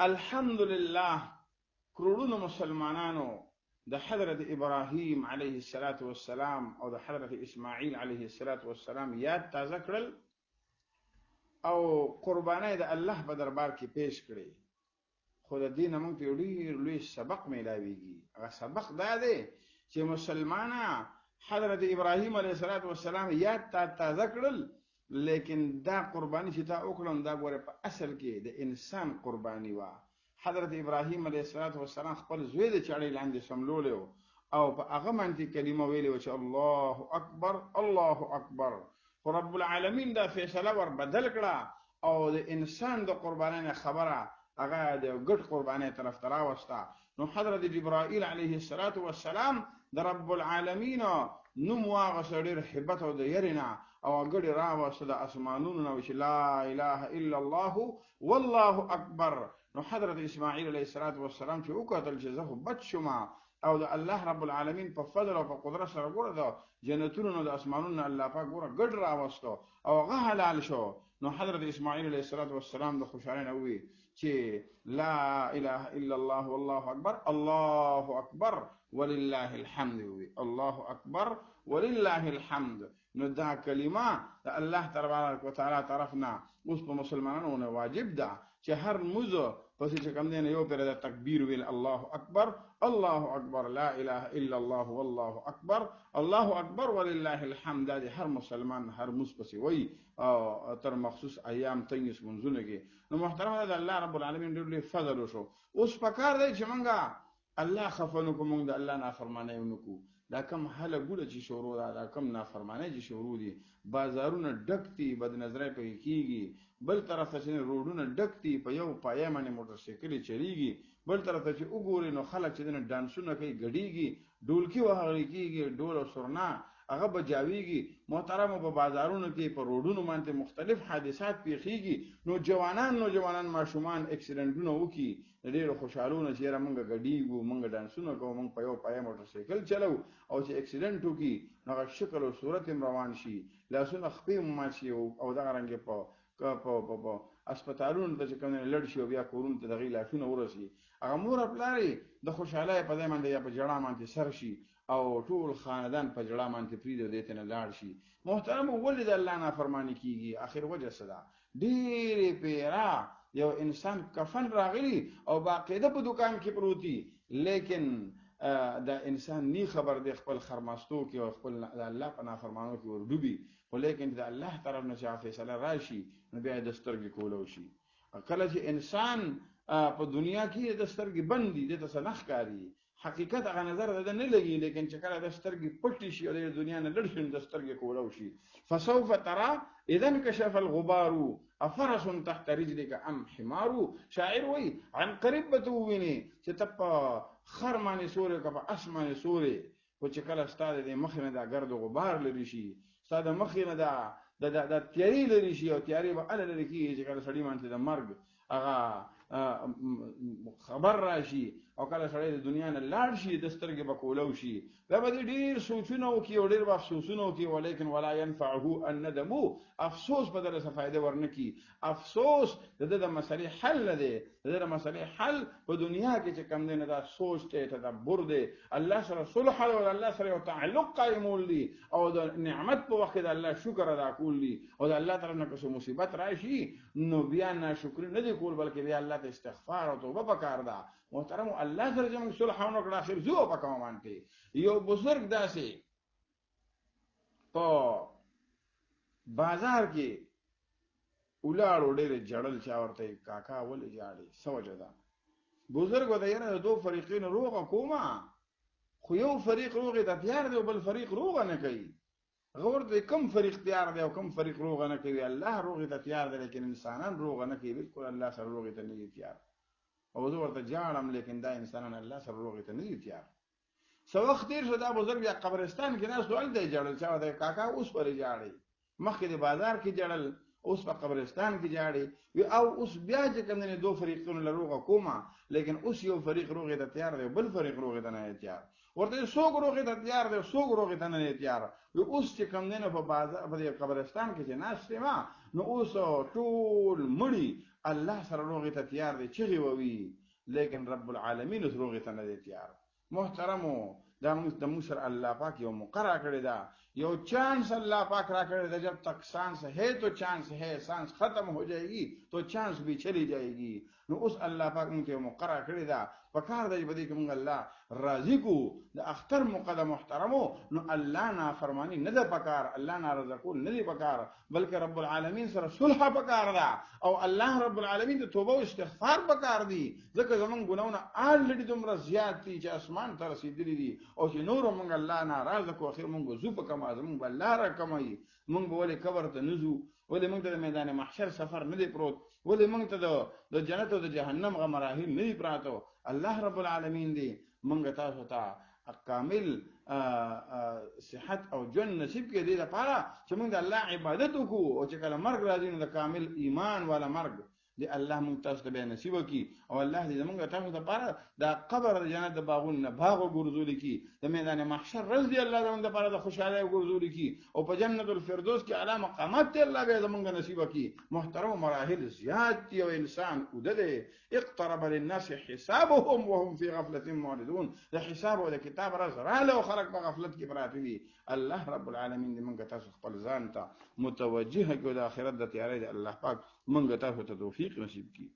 الحمدلله کروڑونو مسلمانانو د حضرت ابراهیم علیه السلام او د حضرت اسماعیل علیه السلام یاد تازه کړل او قربانای د الله په دربار کې پیش کړي. خو د دین موږ ته ډېر لوی سبق میلاویږي. هغه سبق دا دی چې مسلمانه حضرت ابراهیم علیه السلام یاد تازه کړل، لیکن دا قربانی چې تا وکړم دا ګوره په اصل کې د انسان قربانی وا. حضرت ابراهیم علیه السلام خپل زوی د چړې لاندې سملولی او په هغه باندې کلمه ویلې وه چې الله اکبر الله اکبر. خو رب العالمین دا فیصله ور بدل کړه او د انسان د قربانی نه خبره هغه د ګډ قربانی طرف ته راوسته. نو حضرت جبرائیل علیه السلام د رب العالمین نوم واغسته ډېر هیبت او د یرې نه او ګډې راوسته د اسمانونو نه چې لا اله الا الله والله اکبر. نو حضرت اسماعیل علیه السلام چې وکتل چې زه خو بد شوم او د الله رب العالمین په فضل او په قدرت سره ګوره د جنتونو د اسمانونو نه الله پاک ګوره ګډ راوستو او هغه حلال شو. نو حضرت اسماعیل علیه السلام د خوشحالۍ نه ووی چې لا اله الا الله والله اکبر الله اکبر ولله الحمد وی الله اکبر ولله الحمد. نو دا کلمه د الله تبارک وتعالى طرفنا اوس په مسلمانانو واجب ده چې هر موزه پس چې کوم دین یو پر د تکبیر ویل الله اکبر لا اله الا الله والله اکبر الله اکبر ولله الحمد. د هر مسلمان هر موز پس وی او تر مخصوص ایام تنګس منځونه کې. نو محترم د الله رب العالمین ډېر فضل وشو. اوس پکار دی چې مونږه الله خفنو کو مونږ د الله نافرمانی ونکو. دا کم حاله ګوله چې شروع دا کم نافرمانی چې شروع دي، بازارونه ډک دي، بد نظرۍ پکې کیږي، بل طرف ته چې روډونه ډک دي، په یو پایه باندې موټرسایکلې چلیږي، بل طرف ته چې وګوري نو خلک چې دنه ډانسونه کوي، ګډیږي، ډولکی وهغې کیږي، ډول او سرنا هغه بجاویږي. محترمو په بازارونو کې په روډونو باندې مختلف حادثات پیښیږي. نو جوانان ماشومان اکسیډنټونه وکي، ډېر خوشحالونه چې یاره مونږ ګډیږو، مونږ ډانسونه کوو، مونږ په یو پایه موټرسایکل چلو او چې اکسیډنټ وکي نو هغه شکل او صورت هم روان شي، لاسونه خپې هم مات شي او دغه رنګې په اسپتالونو ته چې کوم لړ شي او بیا کورونو ته دغې لاسونه ورسي. هغه مور او پلار د خوشحالۍ په ځای باندې یا په ژړا باندې سر شي او ټول خاندان په ژړا باندې پرېږدي او دې ته نه لاړ شي. محترمو ولې د الله نافرماني کیږي؟ آخر وجه څه ده؟ ډېرې پیرا یو انسان کفن راغلی او باقاعده په دکان کې پروتي، لیکن دا انسان نی خبر دی خپل خرماستو کې او خپل د الله په نافرمانو کې ورډوبي. خو لیکن د الله طرف نه چې فیصله راشي نو بیا د سترګې کولو شي. کله چې انسان په دنیا کې د سترګې بند دي دې ته څه نه ښکاري، حقیقت هغه نظر ده نه لګي، لیکن چې کله د سترګې پټې شي او د دنیا نه لړ شي نو د سترګې کولو شي. فسوف ترى اذا انكشف الغبار افرس تحت رجلك ام حمار. شاعر وی عن قریب به تو ویني چې ته په خر باندې سورې که په اس باندې سورې، خو چې کله ستا د مخې نه دا ګرد غبار لرې شي، ستا د مخې نه دا تیاري لرې شي او تیاري به هله لرې کېږي چې کله سړي باندې د مرګ هغه خبر راشي او کله سړی د دنیا نه لاړ شي د سترګې به کولو شي. بیا به دې ډېر سوچونه وکړي او ډېر به افسوسونه وکړي، ولیکن ولا ينفعه الندم. افسوس به دله څه فایده ورنه کړي. افسوس د ده د مسلې حل نه دی. د ده د مسلې حل په دنیا کې چې کوم دی نه دا سوچ دی، تدبر دی، الله سره صلح او الله سره یو تعلق قایمول دي او د نعمت په وخت کې د الله شکر ادا کول دي. او د الله طرف نه که څه مصیبت راشي نو بیا ناشکري نه دی کول، بلکې بیا الله ته استغفار او توبه پکار ده. محترمو الله سره چې موږ صلح ونکړو اخر زه په کوم باندې یو بزرګ داسې په بازار کې ولاړو ډېرې جړل، چا ورته کاکا ولې جاړې څه وجه ده؟ بزرګ وته یاره د دو فریقین روغه کومه، خو یو فریق روغې ته تیار دی او بل فریق روغه نه کوي. غور دی کم فریق تیار دی او کم فریق روغه نه کوي؟ الله روغې ته تیار دی لیکن انسانان روغه نه کوي، بالکل الله سره روغې ته نه دي تیار. او زه ورته جاړم لیکن دا انسانان الله سره روغې ته نه دي تیار. څه وخت تېر شو دا بزرګ بیا قبرستان کې ناست و، هلته یې جړل. چا ورته کاکا اوس پرې جاړئ، مخکې د بازار کې جړل، اوس په قبرستان کې جاړئ. وی او اوس بیا چې کوم دی دو فریقونو له روغه کومه، لیکن اوس یو فریق روغې ته تیار دی بل فریق روغې ته نه دی تیار. ورته څوک روغې ته تیار دی څوک روغې ته نه دی تیار. وی اوس چې کوم دی نو په بازار په قبرستان کې چې ناست یم نو اوس ټول مړي الله سره روغې ته تیار دي چغې ووي لیکن رب العالمین اوس روغې ته نه دی تیار. محترمو دا موږ د موږ سره الله پاک یو مقرره کړی دا یو چانس اللہ پاک را کرے دا جب تک سانس ہے تو چانس ہے سانس ختم ہو جائے گی تو چانس بھی چلی جائے گی نو اس اللہ پاک مونږ مقرر کړی دا پکار دی بدی کوم الله راضی کو د اختر مقدم محترمو نو الله نا فرمانی نه ده پکار الله نا رزقول نه دی پکار بلکې رب العالمین سره صلح پکار دا او الله رب العالمین ته توبه او استغفار پکار دی ځکه زمون ګناونه الډی دومره زیات دي چې اسمان ته رسیدلی دي او چې نور مونږ الله ناراض کو اخر مونږ زو په کما زمون الله را کمای مونږ ولې قبر ته نزو ولې مونږ ته میدان محشر سفر نه دی پروت ولې مونږ ته د جنت او د جهنم غ مراحل نه دی پراته الله رب العالمین دی مونږ تاسو ته کامل صحت او جن نصیب کې دی لپاره چې مونږ د الله عبادت وکړو او چې کله مرګ راځي نو د کامل ایمان والا مرګ دی الله مونږ تاسو ته به نصیب وکړي او الله دې مونږ تاسو ته لپاره د قبر د جنت د باغونو نه باغ ګرځول کی د میدان محشر رضی الله زموږ لپاره د خوشاله ګرځول کی او په جنت الفردوس کې اعلی مقامات ته الله به زموږ نصیب وکړي. محترم مراحل زیات دی او انسان ودله اقترب للناس حسابهم وهم في غفله معرضون د حساب او د کتاب راز رااله او خلق په غفلت کې پراته دي. الله رب العالمین دې مونږ تاسو خپل ځان ته متوجه کړو د آخرت د تیارې د الله پاک مونږ تاسو ته توفیق نصیب کړي.